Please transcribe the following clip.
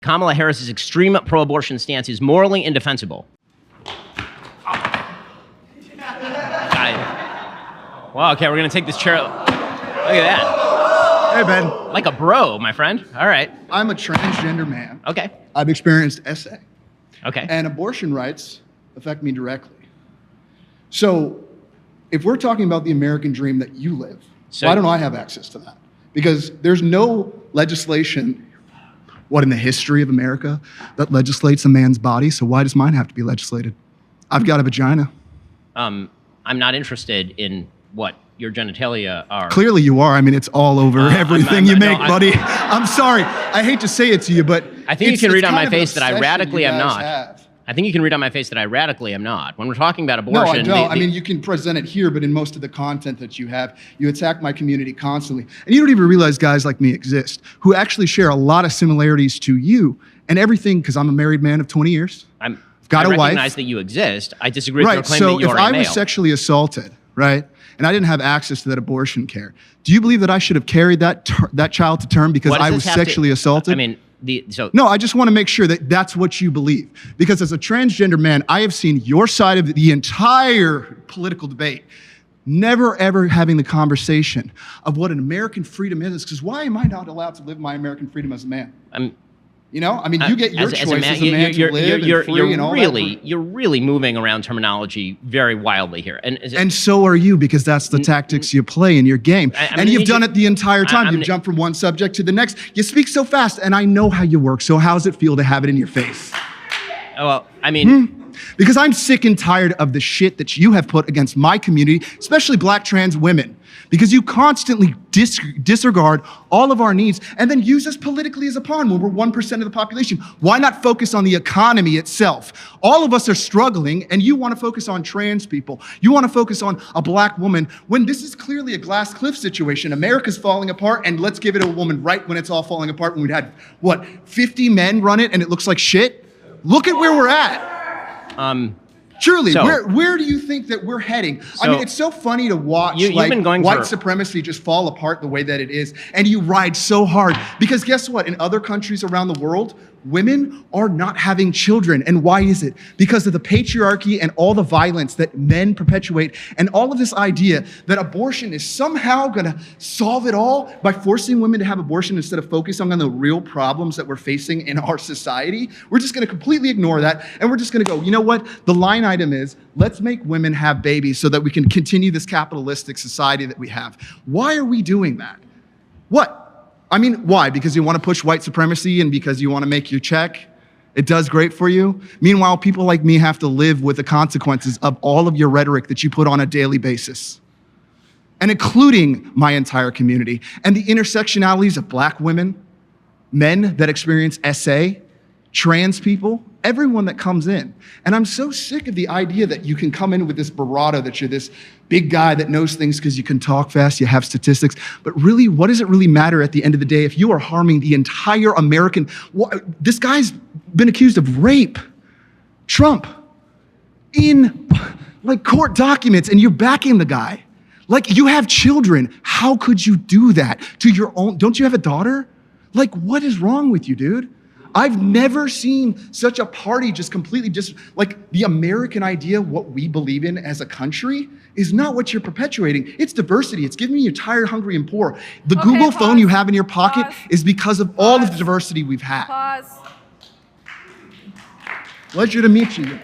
Kamala Harris's extreme pro-abortion stance is morally indefensible. Wow, okay, we're gonna take this chair. Look at that. Hey, Ben. Like a bro, my friend. All right. I'm a transgender man. Okay. I've experienced SA. Okay. And abortion rights affect me directly. So if we're talking about the American dream that you live, why don't I have access to that? Because there's no legislation, in the history of America, that legislates a man's body, so why does mine have to be legislated? I've got a vagina. I'm not interested in what your genitalia are. Clearly you are. I mean, it's all over everything you make, buddy. I'm sorry. I hate to say it to you, but I think you can read on my face that I radically am not. I think you can read on my face that I radically am not. When we're talking about abortion... No, I don't. I mean, you can present it here, but in most of the content that you have, you attack my community constantly. And you don't even realize guys like me exist, who actually share a lot of similarities to you and everything, because I'm a married man of 20 years. I've got a wife. I recognize that you exist. I disagree with your claim that you are a male. Right, so if I was sexually assaulted, right, and I didn't have access to that abortion care, do you believe that I should have carried that child to term because I was sexually assaulted? I mean... No, I just want to make sure that that's what you believe. Because as a transgender man, I have seen your side of the entire political debate, never ever having the conversation of what an American freedom is. Because why am I not allowed to live my American freedom as a man? You know, I mean, you get your choice as a man to live and free and all that. You're really moving around terminology very wildly here. And so are you, because that's the tactics you play in your game. And you've done it the entire time. You've jumped from one subject to the next. You speak so fast, and I know how you work. So how does it feel to have it in your face? Well, I mean... Because I'm sick and tired of the shit that you have put against my community, especially black trans women. Because you constantly disregard all of our needs and then use us politically as a pawn when we're 1% of the population. Why not focus on the economy itself? All of us are struggling, and you want to focus on trans people. You want to focus on a black woman when this is clearly a glass cliff situation. America's falling apart, and let's give it a woman right when it's all falling apart, when we'd had, 50 men run it and it looks like shit? Look at where we're at. Truly, where do you think that we're heading? I mean, it's so funny to watch white supremacy just fall apart the way that it is, and you ride so hard. Because guess what? In other countries around the world, women are not having children. And why is it? Because of the patriarchy and all the violence that men perpetuate, and all of this idea that abortion is somehow gonna solve it all by forcing women to have abortion instead of focusing on the real problems that we're facing in our society. We're just gonna completely ignore that, and we're just gonna go, you know what? The line item is, let's make women have babies so that we can continue this capitalistic society that we have. Why are we doing that? What? I mean, why? Because you want to push white supremacy and because you want to make your check? It does great for you? Meanwhile, people like me have to live with the consequences of all of your rhetoric that you put on a daily basis. And including my entire community. And the intersectionalities of black women, men that experience SA, trans people, everyone that comes in. And I'm so sick of the idea that you can come in with this bravado, that you're this big guy that knows things because you can talk fast, you have statistics. But really, what does it really matter at the end of the day if you are harming the entire American... This guy's been accused of rape. Trump. In court documents, and you're backing the guy. You have children. How could you do that to your own... Don't you have a daughter? What is wrong with you, dude? I've never seen such a party just completely the American idea, what we believe in as a country, is not what you're perpetuating. It's diversity. It's giving you tired, hungry, and poor. The Google phone you have in your pocket is because of all of the diversity we've had. Pause. Pleasure to meet you.